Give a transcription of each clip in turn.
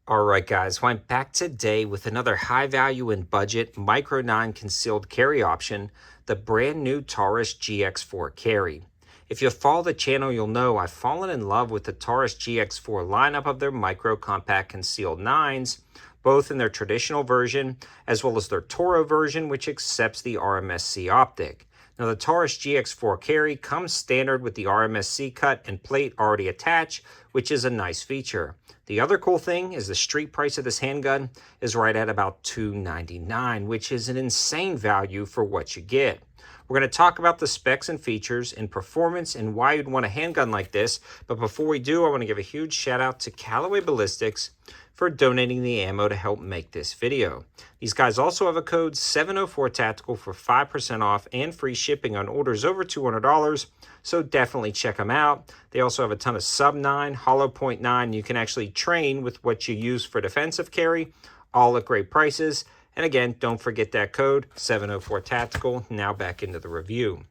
All right, guys, well, I'm back today with another high value and budget Micro 9 concealed carry option, the brand new Taurus GX4 carry. If you follow the channel, you'll know I've fallen in love with the Taurus GX4 lineup of their micro compact concealed 9s, both in their traditional version as well as their T.O.R.O version, which accepts the RMSC optic. Now, the Taurus GX4 carry comes standard with the RMSC cut and plate already attached, which is a nice feature. The other cool thing is the street price of this handgun is right at about $299, which is an insane value for what you get. We're going to talk about the specs and features and performance and why you'd want a handgun like this. But before we do, I want to give a huge shout out to Callaway Ballistics for donating the ammo to help make this video. These guys also have a code 704 Tactical for 5% off and free shipping on orders over $200, so definitely check them out. They also have a ton of sub 9, hollow point 9. You can actually train with what you use for defensive carry, all at great prices. And again, don't forget that code 704 Tactical. Now back into the review.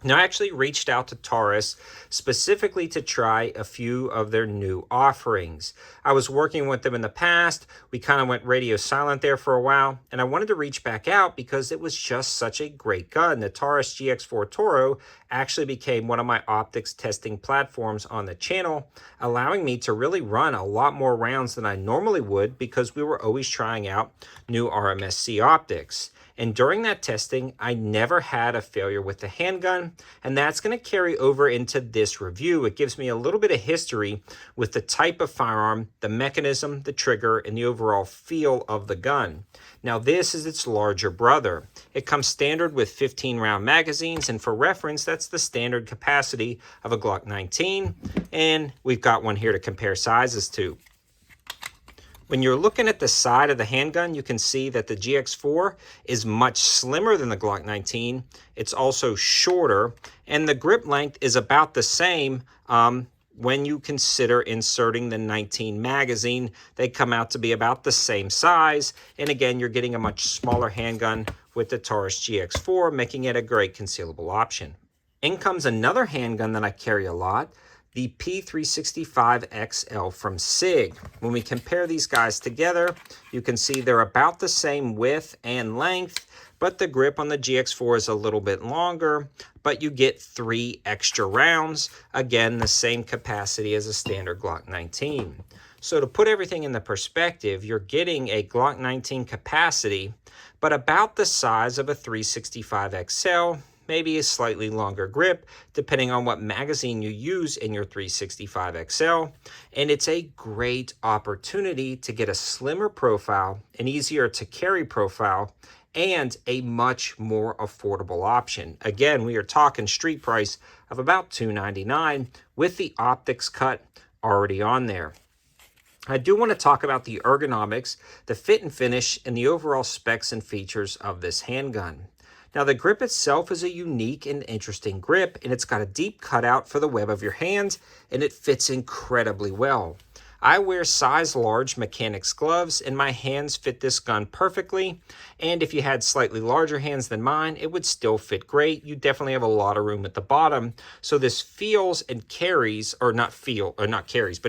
Now, I actually reached out to Taurus specifically to try a few of their new offerings. I was working with them in the past. We kind of went radio silent there for a while, and I wanted to reach back out because it was just such a great gun. The Taurus GX4 T.O.R.O actually became one of my optics testing platforms on the channel, allowing me to really run a lot more rounds than I normally would because we were always trying out new RMSC optics. And during that testing, I never had a failure with the handgun, and that's going to carry over into this review. It gives me a little bit of history with the type of firearm, the mechanism, the trigger, and the overall feel of the gun. Now, this is its larger brother. It comes standard with 15-round magazines, and for reference, that's the standard capacity of a Glock 19, and we've got one here to compare sizes to. When you're looking at the side of the handgun, you can see that the GX4 is much slimmer than the Glock 19. It's also shorter, and the grip length is about the same when you consider inserting the 19 magazine. They come out to be about the same size, and again, you're getting a much smaller handgun with the Taurus GX4, making it a great concealable option. In comes another handgun that I carry a lot, the P365XL from SIG. When we compare these guys together, you can see they're about the same width and length, but the grip on the GX4 is a little bit longer, but you get 3 extra rounds. Again, the same capacity as a standard Glock 19. So to put everything in the perspective, you're getting a Glock 19 capacity, but about the size of a 365XL, maybe a slightly longer grip, depending on what magazine you use in your 365XL. And it's a great opportunity to get a slimmer profile, an easier to carry profile, and a much more affordable option. Again, we are talking street price of about $299 with the optics cut already on there. I do want to talk about the ergonomics, the fit and finish, and the overall specs and features of this handgun. Now, the grip itself is a unique and interesting grip, and it's got a deep cutout for the web of your hand, and it fits incredibly well. I wear size large mechanics gloves, and my hands fit this gun perfectly, and if you had slightly larger hands than mine, it would still fit great. You definitely have a lot of room at the bottom, so this feels and carries, but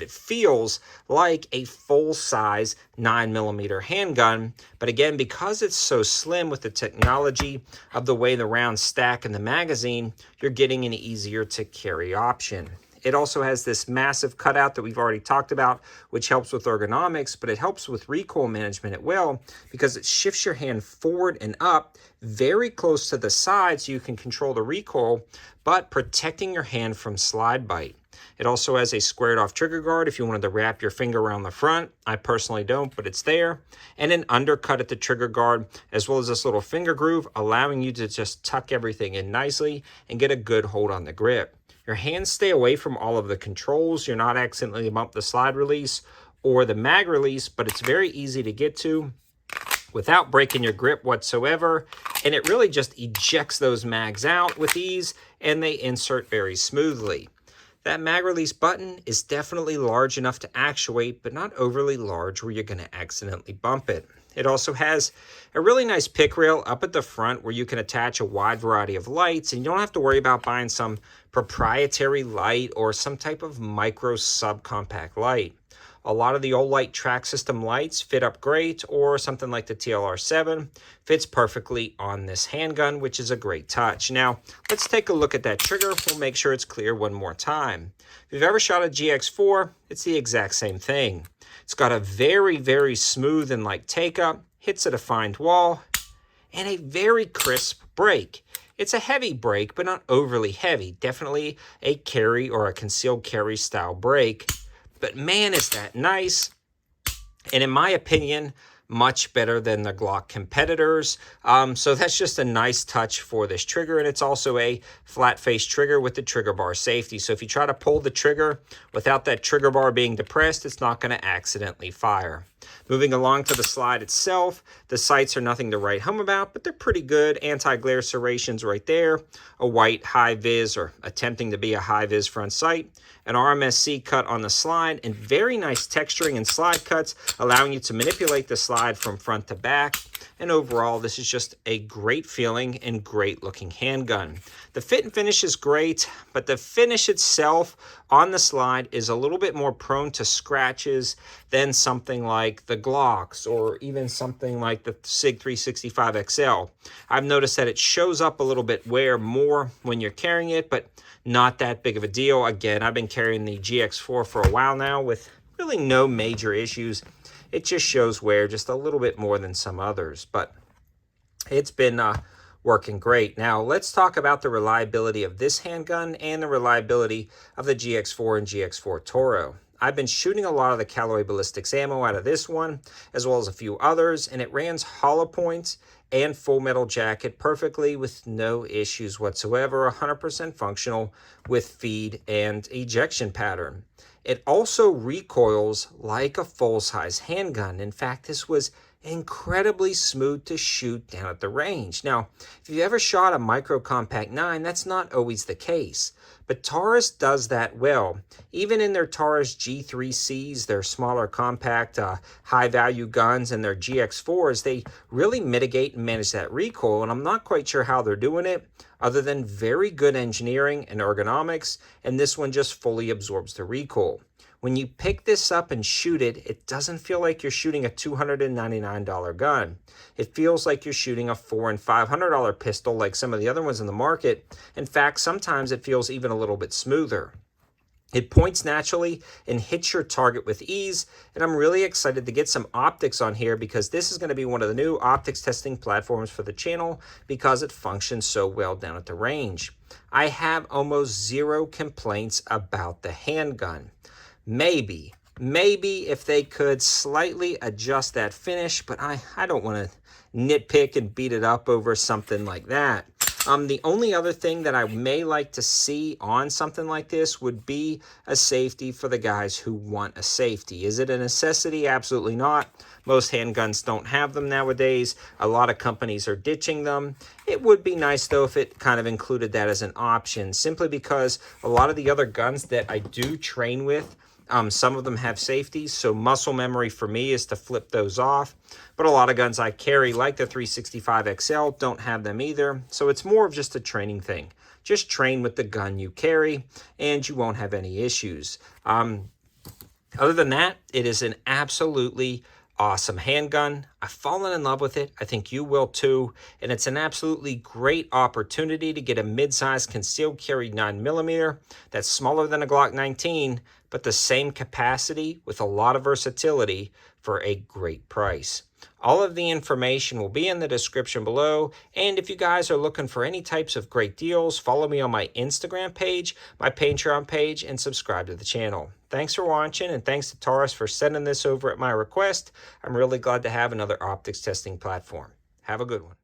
it feels like a full-size 9mm handgun. But again, because it's so slim with the technology of the way the rounds stack in the magazine, you're getting an easier to carry option. It also has this massive cutout that we've already talked about, which helps with ergonomics, but it helps with recoil management as well because it shifts your hand forward and up very close to the side so you can control the recoil, but protecting your hand from slide bite. It also has a squared off trigger guard if you wanted to wrap your finger around the front. I personally don't, but it's there. And an undercut at the trigger guard, as well as this little finger groove, allowing you to just tuck everything in nicely and get a good hold on the grip. Your hands stay away from all of the controls. You're not accidentally bump the slide release or the mag release, but it's very easy to get to without breaking your grip whatsoever. And it really just ejects those mags out with ease, and they insert very smoothly. That mag release button is definitely large enough to actuate, but not overly large where you're going to accidentally bump it. It also has a really nice pick rail up at the front where you can attach a wide variety of lights, and you don't have to worry about buying some proprietary light or some type of micro subcompact light. A lot of the Olight track system lights fit up great, or something like the TLR7 fits perfectly on this handgun, which is a great touch. Now, let's take a look at that trigger. We'll make sure it's clear one more time. If you've ever shot a GX4, it's the exact same thing. It's got a very, very smooth and light take-up, hits a defined wall, and a very crisp break. It's a heavy break, but not overly heavy. Definitely a carry or a concealed carry style break. But man, is that nice. And in my opinion, much better than the Glock competitors. So that's just a nice touch for this trigger. And it's also a flat face trigger with the trigger bar safety. So if you try to pull the trigger without that trigger bar being depressed, it's not going to accidentally fire. Moving along to the slide itself, the sights are nothing to write home about, but they're pretty good. Anti-glare serrations right there, a white high-vis or attempting to be a high-vis front sight, an RMSC cut on the slide, and very nice texturing and slide cuts, allowing you to manipulate the slide from front to back. And overall, this is just a great feeling and great looking handgun. The fit and finish is great, but the finish itself on the slide is a little bit more prone to scratches than something like the Glocks or even something like the SIG 365 XL. I've noticed that it shows up a little bit wear more when you're carrying it, but not that big of a deal. Again, I've been carrying the GX4 for a while now with really no major issues. It just shows wear just a little bit more than some others, but it's been working great. Now, let's talk about the reliability of this handgun and the reliability of the GX4 and GX4 T.O.R.O. I've been shooting a lot of the Callaway Ballistics ammo out of this one, as well as a few others, and it rans hollow points and full metal jacket perfectly with no issues whatsoever, 100% functional with feed and ejection pattern. It also recoils like a full-size handgun. In fact, this was incredibly smooth to shoot down at the range. Now, if you've ever shot a micro compact 9, that's not always the case. But Taurus does that well. Even in their Taurus G3Cs, their smaller compact high-value guns, and their GX4s, they really mitigate and manage that recoil, and I'm not quite sure how they're doing it, other than very good engineering and ergonomics, and this one just fully absorbs the recoil. When you pick this up and shoot it, it doesn't feel like you're shooting a $299 gun. It feels like you're shooting a $400 and $500 pistol like some of the other ones in the market. In fact, sometimes it feels even a little bit smoother. It points naturally and hits your target with ease, and I'm really excited to get some optics on here because this is going to be one of the new optics testing platforms for the channel because it functions so well down at the range. I have almost zero complaints about the handgun. Maybe if they could slightly adjust that finish, but I don't want to nitpick and beat it up over something like that. The only other thing that I may like to see on something like this would be a safety for the guys who want a safety. Is it a necessity? Absolutely not. Most handguns don't have them nowadays. A lot of companies are ditching them. It would be nice, though, if it kind of included that as an option, simply because a lot of the other guns that I do train with, some of them have safeties, so muscle memory for me is to flip those off. But a lot of guns I carry, like the 365 XL, don't have them either. So it's more of just a training thing. Just train with the gun you carry, and you won't have any issues. Other than that, it is an absolutely awesome handgun. I've fallen in love with it. I think you will too. And it's an absolutely great opportunity to get a mid-size concealed carry 9mm that's smaller than a Glock 19, but the same capacity with a lot of versatility for a great price. All of the information will be in the description below, and if you guys are looking for any types of great deals, follow me on my Instagram page, my Patreon page, and subscribe to the channel. Thanks for watching, and thanks to Taurus for sending this over at my request. I'm really glad to have another optics testing platform. Have a good one.